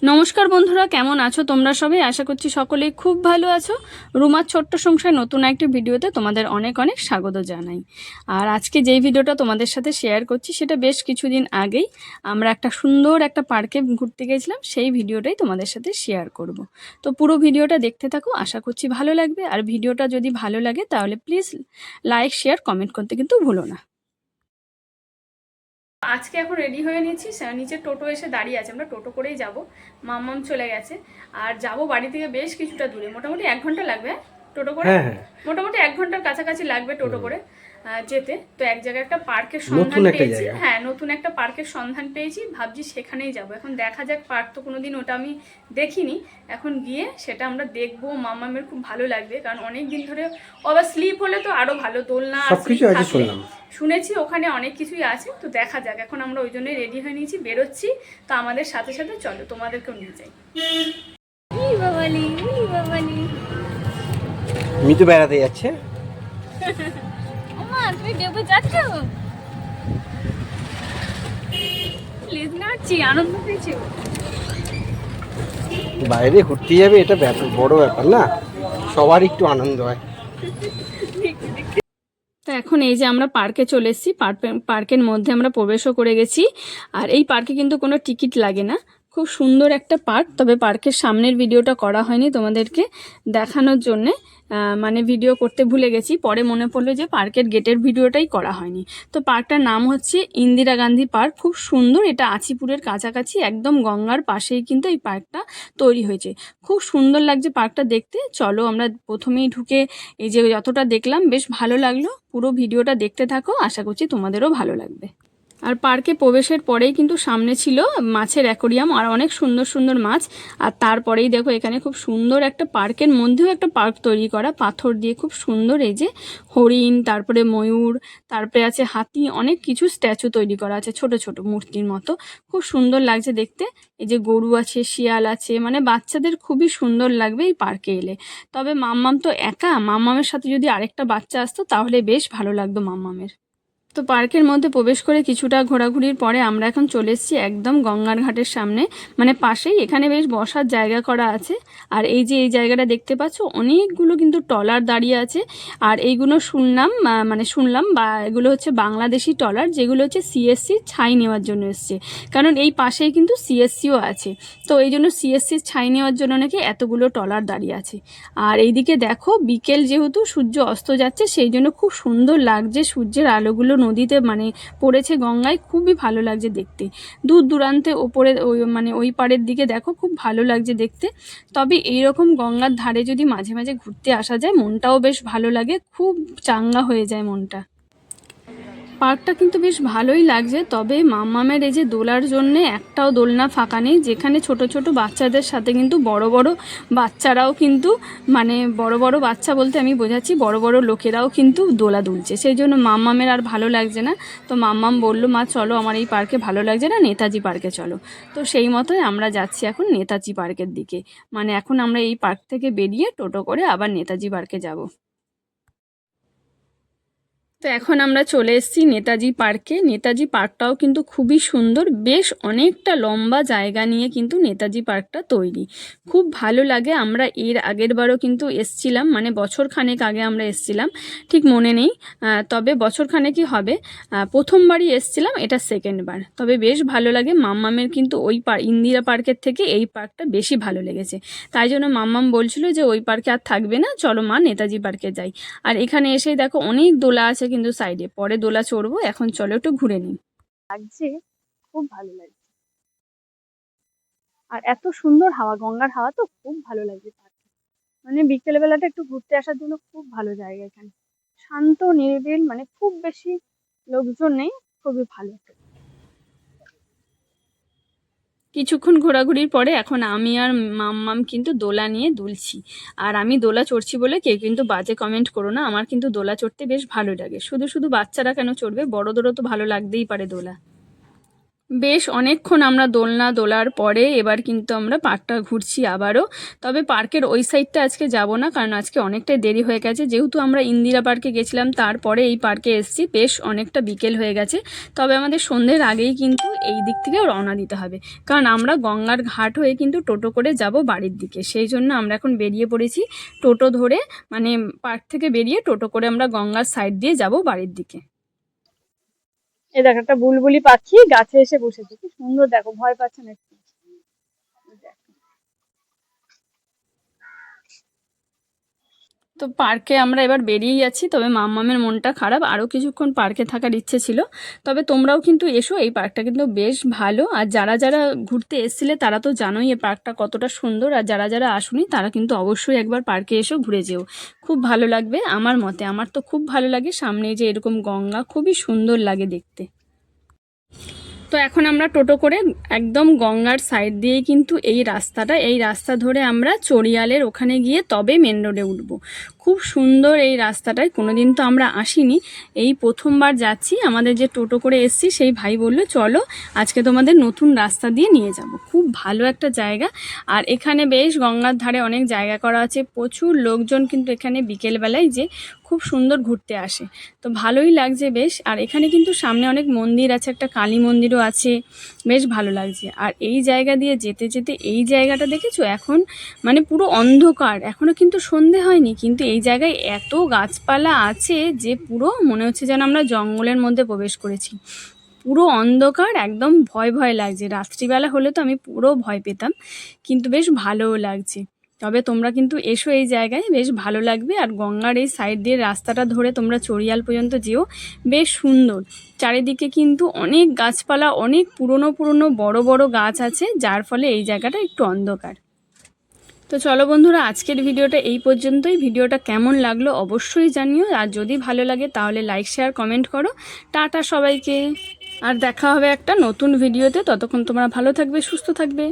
নমস্কার বন্ধুরা, কেমন আছো তোমরা সবাই? আশা করছি সকলেই খুব ভালো আছো। রুমার ছোট্ট সংসার নতুন একটি ভিডিওতে তোমাদের অনেক অনেক স্বাগত জানাই। আর আজকে যেই ভিডিওটা তোমাদের সাথে শেয়ার করছি সেটা বেশ কিছুদিন আগেই আমরা একটা সুন্দর একটা পার্কে ঘুরতে গেছিলাম, সেই ভিডিওটাই তোমাদের সাথে শেয়ার করব। তো পুরো ভিডিওটা দেখতে থাকো, আশা করছি ভালো লাগবে। আর ভিডিওটা যদি ভালো লাগে তাহলে প্লিজ লাইক শেয়ার কমেন্ট করতে কিন্তু ভুলো না। আজকে এখন রেডি হয়ে নিয়েছি, নিচে টোটো এসে দাঁড়িয়ে আছে, আমরা টোটো করেই যাব। মাম্মাম চলে গেছে আর যাব বাড়ি থেকে বেশ কিছুটা দূরে, মোটামুটি 1 ঘন্টা লাগবে টোটো করে। মোটামুটি 1 ঘন্টার কাছাকাছি লাগবে টোটো করে যেতে। তো এক জায়গায় একটা পার্কের সন্ধান পেয়েছি, হ্যাঁ নতুন একটা পার্কের সন্ধান পেয়েছি, ভাবছি সেখানেই যাব। এখন দেখা যাক, পার্ক তো কোনোদিন ওটা আমি দেখিনি, এখন গিয়ে সেটা আমরা দেখবো। মাম্মামের খুব ভালো লাগবে, কারণ অনেক দিন ধরে আবার স্লিপ হলে তো আরো ভালো, দোলনা সবকিছু আছে শুনেছি ওখানে অনেক কিছুই আছে। তো দেখা যাক, এখন আমরা ওই জন্যই রেডি হয়ে নিয়েছি, বেরোচ্ছি। তো আমাদের সাথে সাথে চলো, তোমাদেরকেও নিয়ে যাই। মিতু বেড়াতে যাচ্ছে। ওমা, তুমি দেবো যাচ্ছ? প্লিজ নাচছি, আনন্দ পেয়েছি। বাইরে ঘুরতে যাবে, এটা বড় ব্যাপার না, সবার একটু আনন্দ হয়। তো এখন এই যে আমরা পার্কে চলে এসেছি, পার্কের মধ্যে আমরা প্রবেশও করে গেছি। আর এই পার্কে কিন্তু কোনো টিকিট লাগে না, খুব সুন্দর একটা পার্ক। তবে পার্কের সামনের ভিডিওটা করা হয়নি তোমাদেরকে দেখানোর জন্যে, মানে ভিডিও করতে ভুলে গেছি। পরে মনে পড়লো যে পার্কের গেটের ভিডিওটাই করা হয়নি। তো পার্কটার নাম হচ্ছে ইন্দিরা গান্ধী পার্ক, খুব সুন্দর। এটা আচিপুরের কাছাকাছি, একদম গঙ্গার পাশেই কিন্তু এই পার্কটা তৈরি হয়েছে। খুব সুন্দর লাগছে পার্কটা দেখতে। চলো আমরা প্রথমেই ঢুকে এই যে যতটা দেখলাম বেশ ভালো লাগলো। পুরো ভিডিওটা দেখতে থাকো, আশা করছি তোমাদেরও ভালো লাগবে। আর পার্কে প্রবেশের পরেই কিন্তু সামনে ছিল মাছের অ্যাকোরিয়াম, আর অনেক সুন্দর সুন্দর মাছ। আর তারপরেই দেখো এখানে খুব সুন্দর একটা পার্কের মধ্যেও একটা পার্ক তৈরি করা পাথর দিয়ে, খুব সুন্দর। এই যে হরিণ, তারপরে ময়ূর, তারপরে আছে হাতি, অনেক কিছু স্ট্যাচু তৈরি করা আছে ছোট ছোট মূর্তির মতো, খুব সুন্দর লাগছে দেখতে। এই যে গরু আছে, শিয়াল আছে, মানে বাচ্চাদের খুবই সুন্দর লাগবে এই পার্কে এলে। তবে মাম্মাম তো একা, মাম্মামের সাথে যদি আরেকটা বাচ্চা আসতো তাহলে বেশ ভালো লাগতো মাম্মামের। তো পার্কের মধ্যে প্রবেশ করে কিছুটা ঘোরাঘুরির পরে আমরা এখন চলে এসেছি একদম গঙ্গার ঘাটের সামনে, মানে পাশেই। এখানে বেশ বসার জায়গা করা আছে। আর এই যে এই জায়গাটা দেখতে পাচ্ছ, অনেকগুলো কিন্তু ট্রলার দাঁড়িয়ে আছে। আর এইগুলো শুনলাম বা এগুলো হচ্ছে বাংলাদেশি ট্রলার, যেগুলো হচ্ছে সিএসসি ছাই নেওয়ার জন্য এসছে। কারণ এই পাশেই কিন্তু সিএসসিও আছে, তো এই জন্য সিএসসি ছাই নেওয়ার জন্য নাকি এতগুলো ট্রলার দাঁড়িয়ে আছে। আর এইদিকে দেখো, বিকেল যেহেতু সূর্য অস্ত যাচ্ছে, সেই জন্য খুব সুন্দর লাগছে সূর্যের আলোগুলো নদীতে মানে পড়েছে গঙ্গায়, খুবই ভালো লাগছে দেখতে। দূর দূরান্তে ওপরে ওই পাড়ের দিকে দেখো, খুব ভালো লাগছে দেখতে। তবে এইরকম গঙ্গার ধারে যদি মাঝে মাঝে ঘুরতে আসা যায়, মনটাও বেশ ভালো লাগে, খুব চাঙ্গা হয়ে যায় মনটা। পার্কটা কিন্তু বেশ ভালোই লাগছে। তবে মাম্মামের এই যে দোলার জন্য একটাও দোলনা ফাঁকা নেই, যেখানে ছোট ছোট বাচ্চাদের সাথে কিন্তু বড় বড় বাচ্চারাও কিন্তু, মানে বড় বড় বাচ্চা বলতে আমি বোঝাচ্ছি বড় বড় লোকেরাও কিন্তু দোলা দুলছে। সেই জন্য মাম্মামের আর ভালো লাগছে না। তো মাম্মাম বললো, মা চলো, আমার এই পার্কে ভালো লাগছে না, নেতাজি পার্কে চলো। তো সেই মতোই আমরা যাচ্ছি এখন নেতাজি পার্কের দিকে। মানে এখন আমরা এই পার্ক থেকে বেরিয়ে টোটো করে আবার নেতাজি পার্কে যাব। তো এখন আমরা চলে এসেছি নেতাজি পার্কে। নেতাজি পার্কটাও কিন্তু খুবই সুন্দর, বেশ অনেকটা লম্বা জায়গা নিয়ে কিন্তু নেতাজি পার্কটা তৈরি, খুব ভালো লাগে। আমরা এর আগের বারও কিন্তু এসছিলাম, মানে বছর খানেক আগে আমরা এসছিলাম, ঠিক মনে নেই। তবে বছর খানেকই হবে। প্রথমবারই এসছিলাম, এটা সেকেন্ড বার। তবে বেশ ভালো লাগে। মাম্মামের কিন্তু ওই ইন্দিরা পার্কের থেকে এই পার্কটা বেশি ভালো লেগেছে। তাই জন্য মাম্মাম বলছিল যে ওই পার্কে আর থাকবে না, চলো মা নেতাজি পার্কে যাই। আর এখানে এসেই দেখো অনেক দোলা আছে কিন্তু সাইডে, পরে দোলা চড়বো। এখন চলো একটু ঘুরে নিই। লাগছে, খুব ভালো লাগছে। আর এত সুন্দর হাওয়া, গঙ্গার হাওয়া, তো খুব ভালো লাগছে পার্কে। মানে বিকেল বেলাটা একটু ঘুরতে আসার জন্য খুব ভালো জায়গা এখানে, শান্ত নিরিবিল, মানে খুব বেশি লোকজন নেই, খুবই ভালো। কিছুক্ষণ ঘোরাঘুরির পরে এখন আমি আর মাম্মাম কিন্তু দোলা নিয়ে দুলছি। আর আমি দোলা চড়ছি বলে কেউ কিন্তু বাজে কমেন্ট করো না, আমার কিন্তু দোলা চড়তে বেশ ভালো লাগে। শুধু শুধু বাচ্চারা কেন চড়বে, বড়দেরও তো ভালো লাগতেই পারে দোলা। বেশ অনেকক্ষণ আমরা দোলনা দোলার পরে এবার কিন্তু আমরা পার্কটা ঘুরছি আবারও। তবে পার্কের ওই সাইডটা আজকে যাব না, কারণ আজকে অনেকটাই দেরি হয়ে গেছে। যেহেতু আমরা ইন্দিরা পার্কে গেছিলাম, তারপরে এই পার্কে এসেছি, বেশ অনেকটা বিকেল হয়ে গেছে। তবে আমাদের সন্ধ্যের আগেই কিন্তু এই দিক থেকে রওনা দিতে হবে, কারণ আমরা গঙ্গার ঘাট হয়ে কিন্তু টোটো করে যাব বাড়ির দিকে। সেই জন্য আমরা এখন বেরিয়ে পড়েছি টোটো ধরে, মানে পার্ক থেকে বেরিয়ে টোটো করে আমরা গঙ্গার সাইড দিয়ে যাব বাড়ির দিকে। এই দেখো একটা বুলবুলি পাখি গাছে এসে বসেছে, কি সুন্দর, দেখো ভয় পাচ্ছে না একটু। তো পার্কে আমরা এবার বেরিয়ে যাচ্ছি, তবে মাম্মামের মনটা খারাপ, আরও কিছুক্ষণ পার্কে থাকার ইচ্ছে ছিল। তবে তোমরাও কিন্তু এসো, এই পার্কটা কিন্তু বেশ ভালো। আর যারা যারা ঘুরতে এসেছিলে তারা তো জানোই এই পার্কটা কতটা সুন্দর, আর যারা যারা আসুনি তারা কিন্তু অবশ্যই একবার পার্কে এসো, ঘুরে যেও, খুব ভালো লাগবে। আমার মতে, আমার তো খুব ভালো লাগে, সামনে যে এরকম গঙ্গা খুবই সুন্দর লাগে দেখতে। তো এখন আমরা টোটো করে একদম গঙ্গার সাইড দিয়েই কিন্তু এই রাস্তা ধরে আমরা চড়িয়ালের ওখানে গিয়ে তবে মেন রোডে উঠবো। খুব সুন্দর এই রাস্তাটায়, কোনোদিন তো আমরা আসিনি, এই প্রথমবার যাচ্ছি। আমাদের যে টোটো করে এসছি সেই ভাই বললো চলো আজকে তোমাদের নতুন রাস্তা দিয়ে নিয়ে যাব। খুব ভালো একটা জায়গা, আর এখানে বেশ গঙ্গার ধারে অনেক জায়গা করা আছে, প্রচুর লোকজন কিন্তু এখানে বিকেলবেলায় যে খুব সুন্দর ঘুরতে আসে। তো ভালোই লাগছে বেশ। আর এখানে কিন্তু সামনে অনেক মন্দির আছে, একটা কালী মন্দিরও আছে, বেশ ভালো লাগছে। আর এই জায়গা দিয়ে যেতে যেতে এই জায়গাটা দেখেছো, এখন মানে পুরো অন্ধকার, এখনও কিন্তু সন্ধে হয়নি, কিন্তু এই জায়গায় এত গাছপালা আছে যে পুরো মনে হচ্ছে যেন আমরা জঙ্গলের মধ্যে প্রবেশ করেছি। পুরো অন্ধকার, একদম ভয় ভয় লাগছে। রাত্রিবেলা হলে তো আমি পুরো ভয় পেতাম, কিন্তু বেশ ভালোও লাগছে। তবে তোমরা কিন্তু এসো এই জায়গায়, বেশ ভালো লাগবে। আর গঙ্গার এই সাইড দিয়ে রাস্তাটা ধরে তোমরা চড়িয়াল পর্যন্ত যেও, বেশ সুন্দর। চারিদিকে কিন্তু অনেক গাছপালা, অনেক পুরনো পুরনো বড় বড় গাছ আছে, যার ফলে এই জায়গাটা একটু অন্ধকার। তো চলো বন্ধুরা, আজকের ভিডিওটা এই পর্যন্তই। ভিডিওটা কেমন লাগলো অবশ্যই জানিও, আর যদি ভালো লাগে তাহলে লাইক শেয়ার কমেন্ট করো। টাটা সবাইকে, আর দেখা হবে একটা নতুন ভিডিওতে। ততক্ষণ তোমরা ভালো থাকবে, সুস্থ থাকবে।